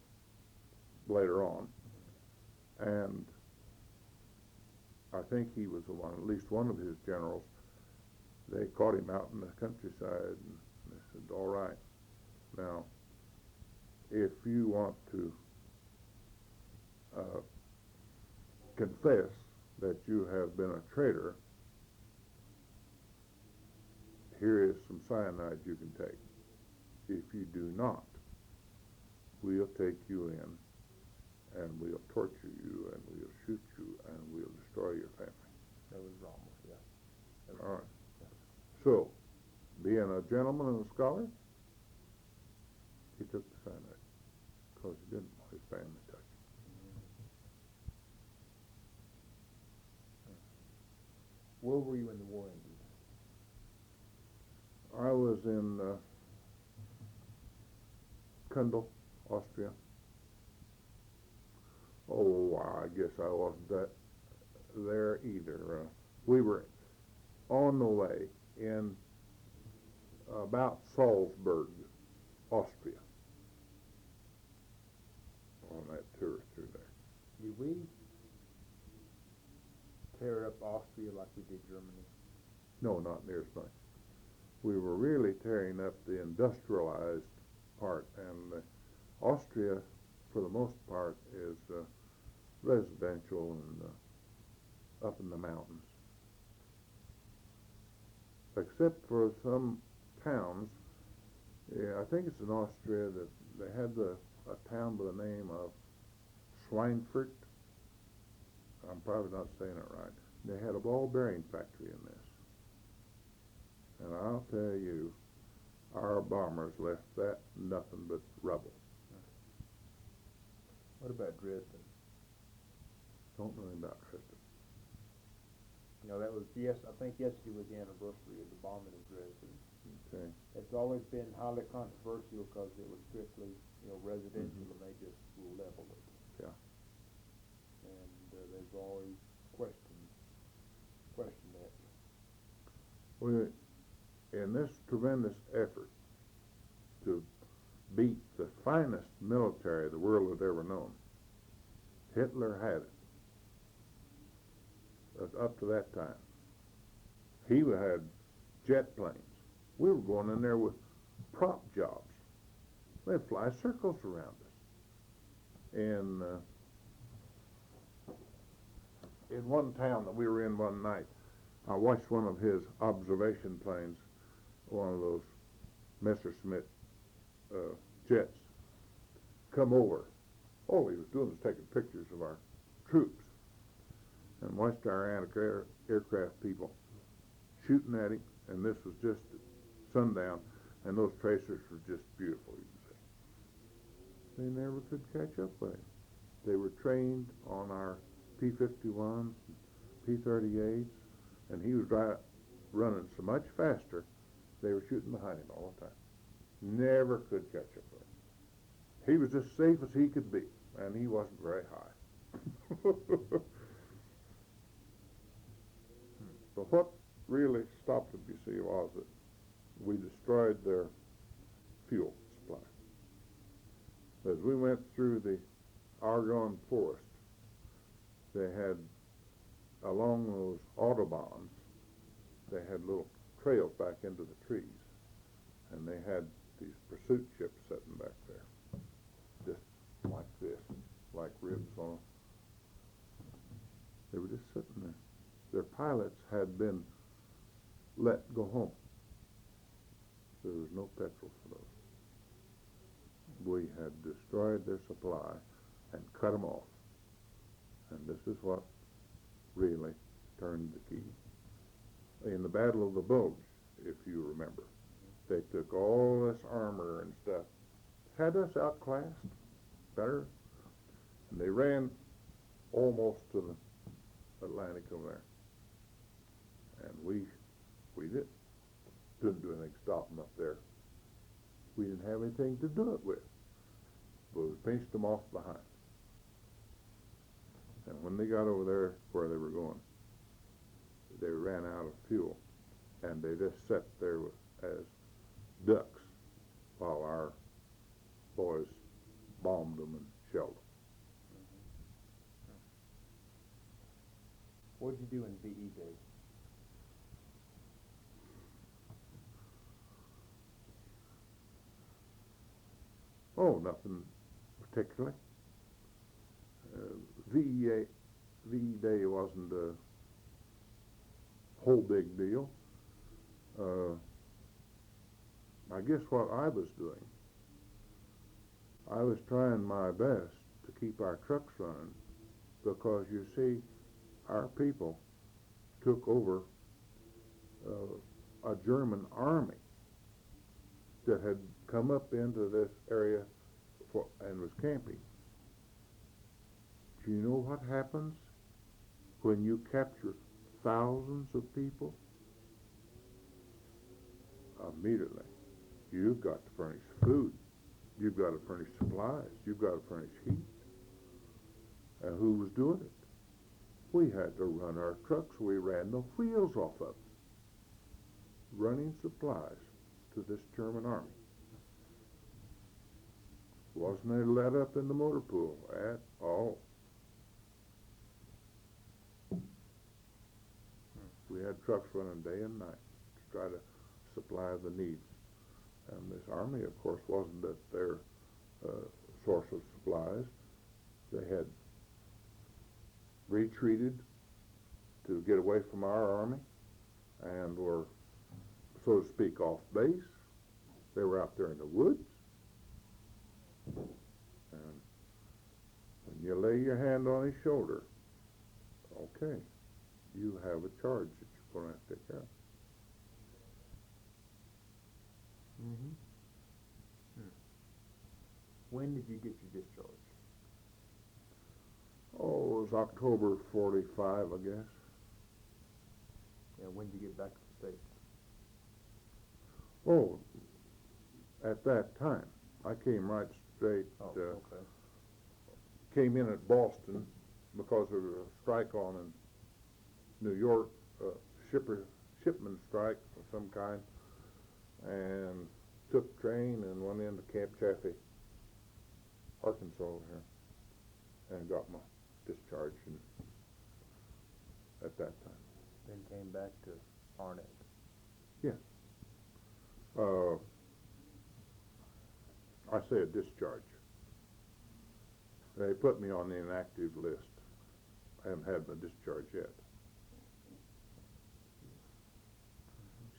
later on. And I think he was the one, at least one of his generals, they caught him out in the countryside and they said, all right, now, if you want to confess that you have been a traitor, here is some cyanide you can take. If you do not, we'll take you in and we'll torture you and we'll shoot you and we'll destroy your family. That was Rommel, yeah. All right. So, being a gentleman and a scholar, he took the cyanide because he didn't want his family touched. Where were you when the war ended? I was in Kundl, Austria. Oh, I guess I wasn't there either. We were on the way in about Salzburg, Austria, on that tour through there. Did we tear up Austria like we did Germany? No, not near as much. We were really tearing up the industrialized part, and Austria, for the most part, is residential and up in the mountains. Except for some towns, I think it's in Austria that they had a town by the name of Schweinfurt. I'm probably not saying it right. They had a ball bearing factory in this. And I'll tell you, our bombers left that nothing but rubble. What about Dresden? Don't know anything about Dresden. You know, that was, I think yesterday was the anniversary of the bombing of Dresden. Okay. It's always been highly controversial because it was strictly, residential, and they just leveled it. Yeah. And there's always questioned that. Well, in this tremendous effort to beat the finest military the world had ever known, Hitler had it. Up to that time. He had jet planes. We were going in there with prop jobs. They'd fly circles around us. And in one town that we were in one night, I watched one of his observation planes, one of those Messerschmitt jets, come over. All he was doing was taking pictures of our troops, and watched our anti-aircraft people shooting at him, and this was just sundown, and those tracers were just beautiful, you can see. They never could catch up with him. They were trained on our P-51s, P-38s, and he was running so much faster, they were shooting behind him all the time. Never could catch up with him. He was as safe as he could be, and he wasn't very high. But what really stopped them, you see, was that we destroyed their fuel supply. As we went through the Argonne forest, they had, along those autobahns, they had little trails back into the trees, and they had these pursuit ships sitting back there, just like this, like ribs on them. They were just sitting there. Their pilots had been let go home. There was no petrol for those. We had destroyed their supply and cut them off. And this is what really turned the key. In the Battle of the Bulge, if you remember, they took all this armor and stuff, had us outclassed, better, And they ran almost to the Atlantic over there. And we didn't do anything to stop them up there. We didn't have anything to do it with. But we pinched them off behind. And when they got over there where they were going, they ran out of fuel. And they just sat there as ducks while our boys bombed them and shelled them. What did you do in VE Day? Oh, nothing particularly. VE Day wasn't a whole big deal. I guess what I was doing, I was trying my best to keep our trucks running, because you see, our people took over a German army that had come up into this area and was camping. Do you know what happens when you capture thousands of people? Immediately, you've got to furnish food, you've got to furnish supplies, you've got to furnish heat. And who was doing it? We had to run our trucks. We ran the wheels off of them, running supplies to this German army. Wasn't any let up in the motor pool at all. We had trucks running day and night to try to supply the needs. And this army, of course, wasn't at their source of supplies. They had retreated to get away from our army and were, so to speak, off base. They were out there in the woods. And when you lay your hand on his shoulder, okay, you have a charge that you're going to have to take care of. Mm-hmm. When did you get your discharge? Oh, it was October 45, I guess. And when did you get back to the States? Oh, at that time, I came right straight, Okay. came in at Boston because there was a strike on in New York, shipment strike of some kind, and took train and went into Camp Chaffee, Arkansas here, and got my discharge at that time. Then came back to Arnett. Yes. I say a discharge. They put me on the inactive list. I haven't had my discharge yet.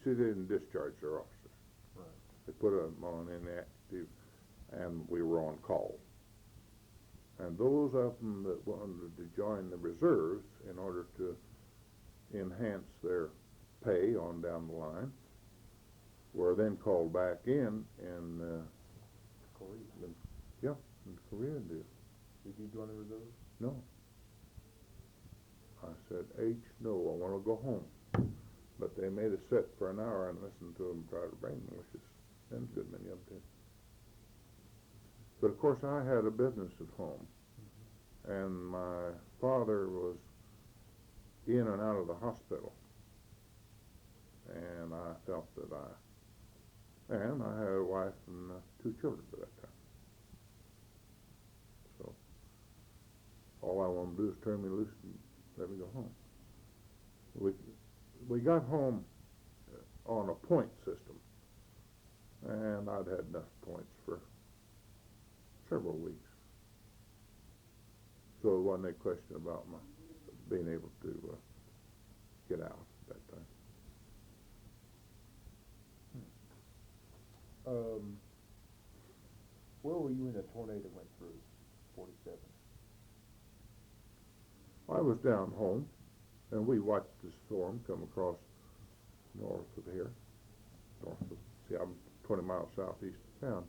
See, they didn't discharge their officers. Right. They put them on inactive, and we were on call. And those of them that wanted to join the reserves in order to enhance their pay on down the line were then called back in Korea. Yeah, in the Korean deal. Did you join the reserves? No. I said, no, I want to go home. But they made us sit for an hour and listen to them try to brainwash us. And a good many of them did. But of course I had a business at home. And my father was in and out of the hospital. And I felt that I had a wife and 2 children at that time. So all I wanted to do is turn me loose and let me go home. We got home on a point system, and I'd had enough points for several weeks. So there wasn't any question about my being able to get out at that time. Where were you when the tornado went through 47? I was down home, and we watched the storm come across north of here. See, I'm 20 miles southeast of town.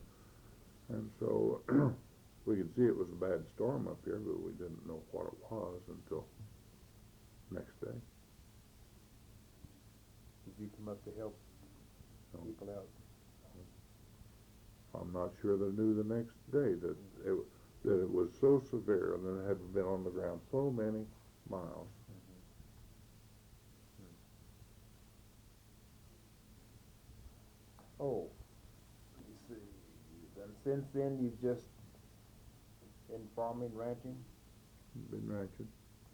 And so We could see it was a bad storm up here, but we didn't know what it was until next day. Did you come up to help No. people out? I'm not sure they knew the next day that it was so severe and it had been on the ground so many miles. Oh, you see, then since then you've just been farming, ranching? Been ranching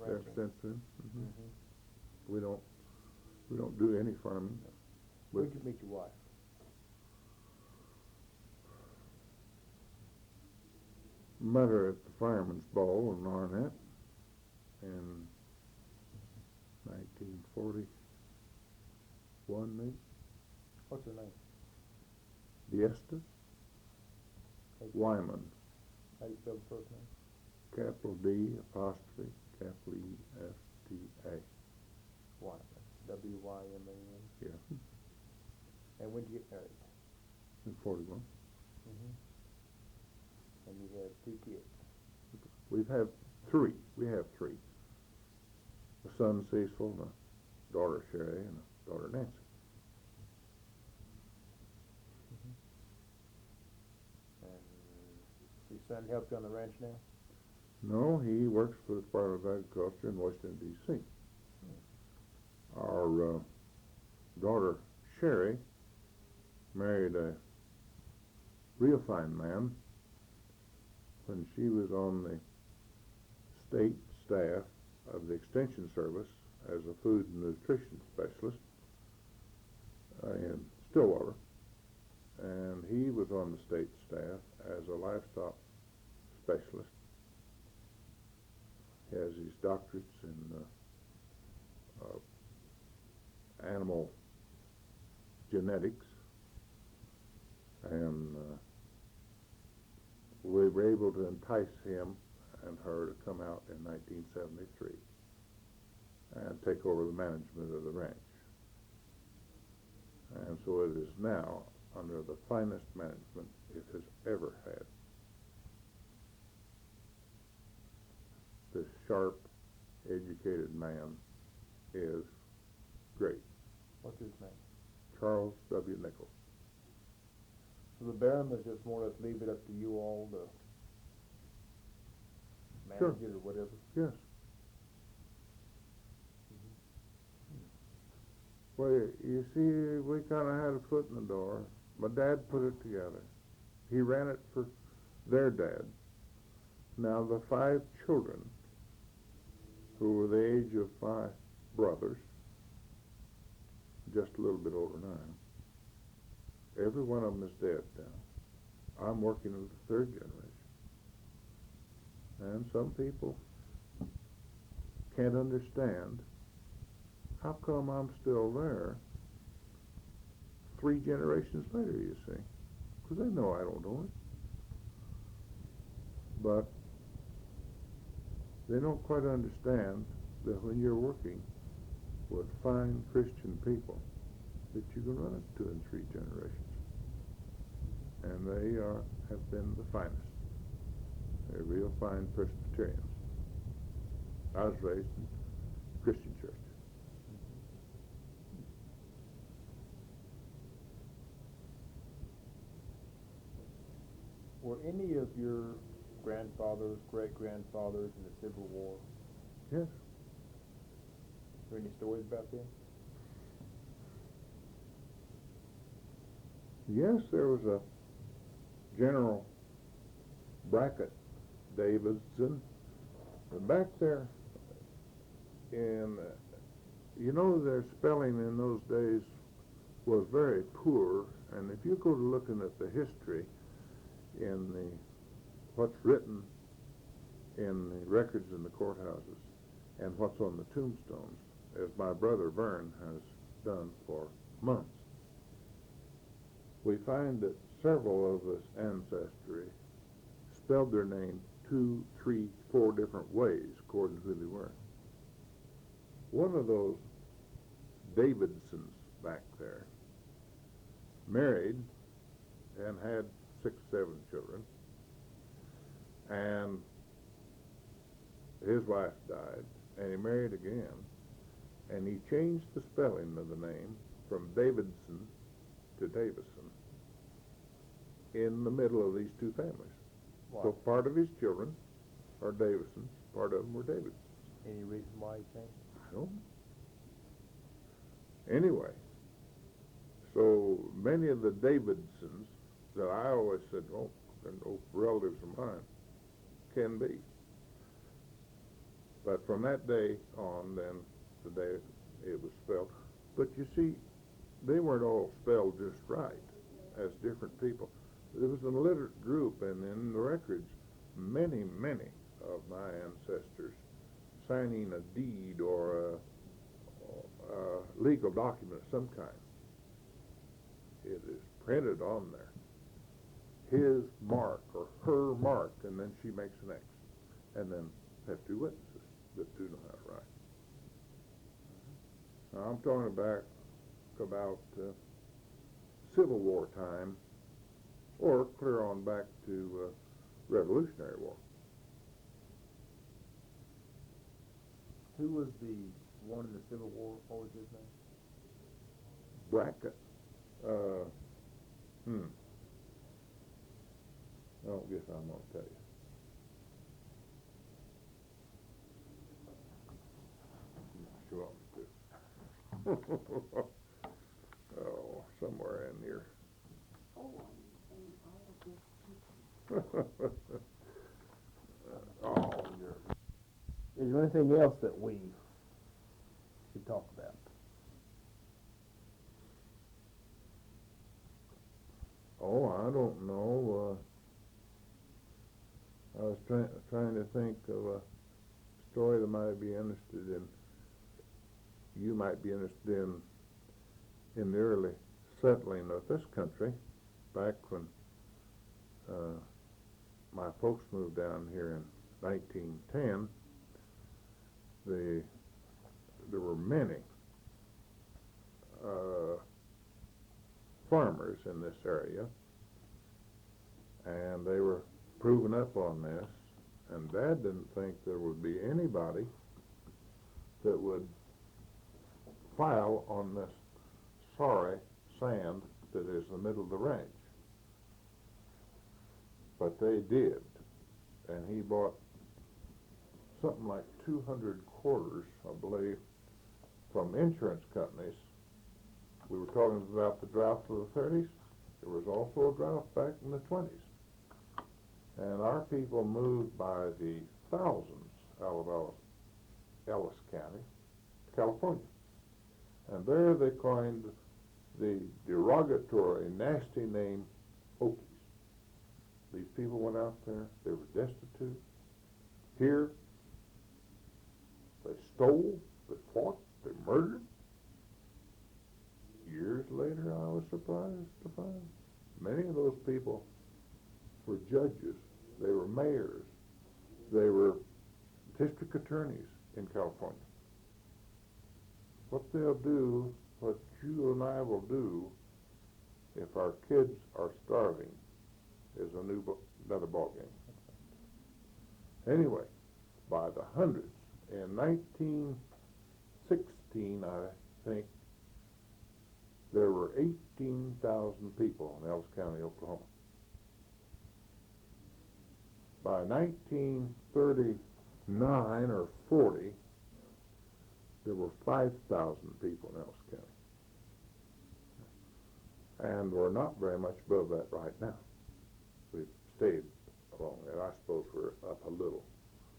ever since then. Mm-hmm. We don't do any farming. Where'd you meet your wife? Met her at the Fireman's Ball in Arnett in 1941, maybe. What's her name? Diesta Wyman, How do you spell the first name? capital D apostrophe capital E S T A. Wyman. W-Y-M-A-N. Yeah, And when did you get married? in 41. Mm-hmm. And you have 2 kids. We have three. A son Cecil, and a daughter Sherry, and a daughter Nancy. And your son helps you on the ranch now? No, he works for the Department of Agriculture in Washington, D.C. Our daughter Sherry married a real fine man when she was on the state staff of the Extension Service as a food and nutrition specialist in Stillwater, and he was on the state staff as a livestock specialist. He has his doctorates in animal genetics, and we were able to entice him and her to come out in 1973 and take over the management of the ranch. And so it is now under the finest management it has ever had. This sharp, educated man is great. What's his name? Charles W. Nichols. So the Berrymans just more or less leave it up to you all to manage Sure. it or whatever? Yes. Well, you see, we kind of had a foot in the door. My dad put it together. He ran it for their dad. Now the 5 children, who were the age of 5 brothers, just a little bit older than I am, every one of them is dead now. I'm working with the 3rd generation. And some people can't understand how come I'm still there 3 generations later, you see. Because they know I don't know it. But they don't quite understand that when you're working with fine Christian people, that you can run it 2 and 3 generations. And they have been the finest. They're real fine Presbyterians. I was raised in Christian church. Were any of your grandfathers, great-grandfathers in the Civil War? Yes. Are there any stories about them? Yes, there was a General Brackett Davison. Back there in, their spelling in those days was very poor, and if you go to looking at the history in what's written in the records in the courthouses and what's on the tombstones, as my brother Vern has done for months, we find that several of this ancestry spelled their name 2, 3, 4 different ways according to who they were. One of those Davidsons back there married and had 6, 7 children, And his wife died, and he married again, and he changed the spelling of the name from Davidson to Davison in the middle of these two families. Wow. So part of his children are Davisons, part of them were Davidsons. Any reason why he changed? I don't know. Anyway, so many of the Davidsons that I always said, oh, they're no relatives of mine, can be. But from that day on, then, the day it was spelled. But you see, they weren't all spelled just right as different people. There was an illiterate group, and in the records, many of my ancestors signing a deed or a legal document of some kind. It is printed on there. His mark or her mark, and then she makes an X. And then have two witnesses that do know how to write. Now, I'm talking about Civil War time, or clear on back to Revolutionary War. Who was the one in the Civil War? What was his name? Brackett. I don't guess I'm going to tell you. Sure. Oh, somewhere in here. Oh, Is there anything else that we should talk about? oh, I don't know. I was trying to think of a story that might be interested in. You might be interested in the early settling of this country, back when my folks moved down here in 1910. There were many farmers in this area, and they were proving up on this, and Dad didn't think there would be anybody that would file on this sorry sand that is the middle of the ranch. But they did, and he bought something like 200 quarters, I believe, from insurance companies. We were talking about the drought of the 30s. There was also a drought back in the 20s. And our people moved by the thousands out of Ellis County, California. And there they coined the derogatory, nasty name Okies. These people went out there, they were destitute. Here, they stole, they fought, they murdered. Years later, I was surprised to find many of those people were judges, they were mayors, they were district attorneys in California. What they'll do, what you and I will do, if our kids are starving, is another ballgame. Anyway, by the hundreds, in 1916, I think, there were 18,000 people in Ellis County, Oklahoma. By 1939 or 40, there were 5,000 people in Ellis County. And we're not very much above that right now. We've stayed along that. I suppose we're up a little,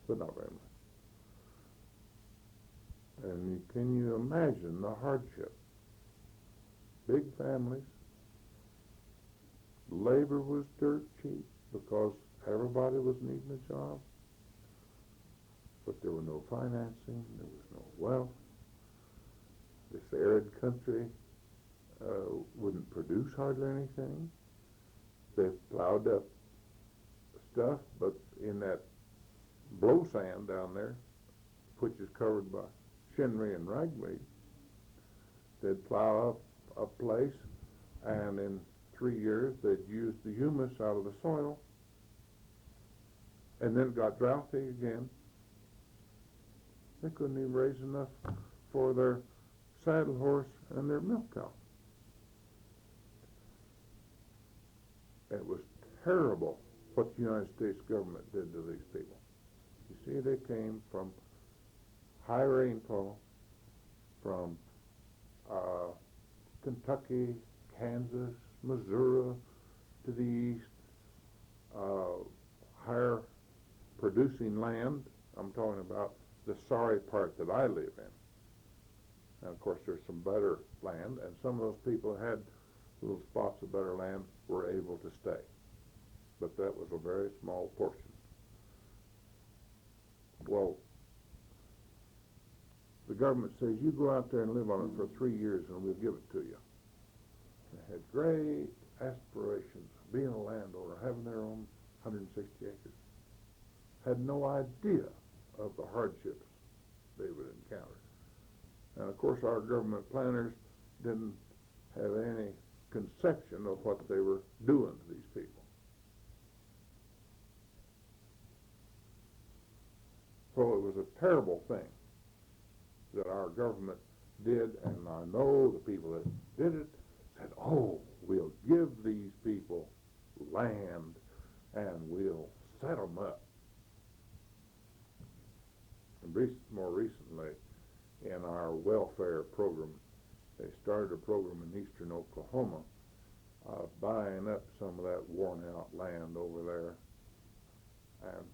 but not very much. And can you imagine the hardship? Big families. Labor was dirt cheap because everybody was needing a job. But there was no financing, there was no wealth. This arid country wouldn't produce hardly anything. They plowed up stuff, but in that blow sand down there, which is covered by shinry and ragweed, they'd plow up a place, and in 3 years they'd use the humus out of the soil and then it got droughty again. They couldn't even raise enough for their saddle horse and their milk cow. It was terrible what the United States government did to these people. You see, they came from high rainfall, from Kentucky, Kansas, Missouri to the east, higher producing land. I'm talking about the sorry part that I live in. And of course there's some better land, and some of those people had little spots of better land were able to stay. But that was a very small portion. Well, the government says, you go out there and live on it for 3 years and we'll give it to you. They had great aspirations of being a landowner, having their own 160 acres. Had no idea of the hardships they would encounter. And of course our government planners didn't have any conception of what they were doing to these people. So it was a terrible thing that our government did, and I know the people that did it said, oh, we'll give these people land and we'll set them up. And more recently, in our welfare program, they started a program in eastern Oklahoma buying up some of that worn out land over there and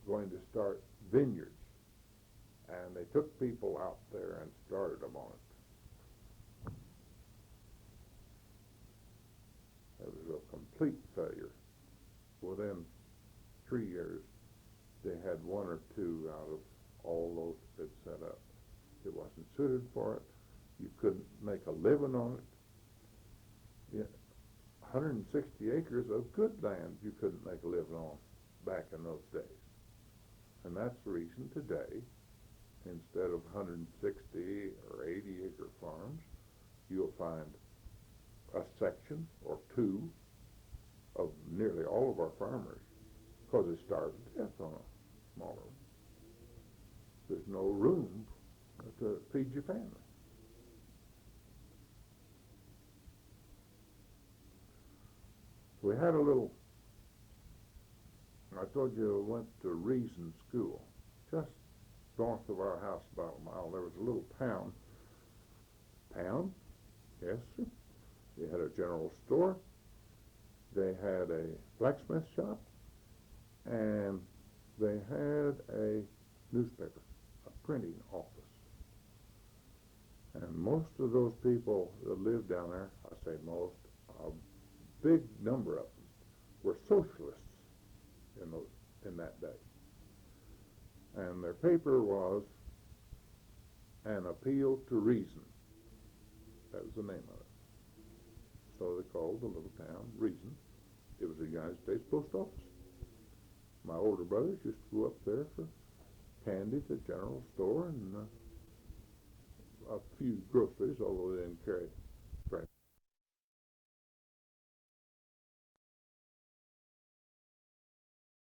going to start vineyards. And they took people out there and started them on it. It was a complete failure. Within 3 years, they had 1 or 2 out of all those that set up. It wasn't suited for it. You couldn't make a living on it. 160 acres of good land you couldn't make a living on back in those days. And that's the reason today, instead of 160 or 80 acre farms, you'll find a section or 2 of nearly all of our farmers, because they starved to death on a smaller one. There's no room to feed your family. We had a little, I told you I went to Reason School, just north of our house about a mile. There was a little town. Town? Yes, sir. They had a general store. They had a blacksmith shop. And they had a newspaper, a printing office. And most of those people that lived down there, I say most, a big number of them were socialists in that day. And their paper was An Appeal to Reason. That was the name of it. So they called the little town Reason. It was a United States Post Office. My older brothers used to go up there for candy at the general store and a few groceries, although they didn't carry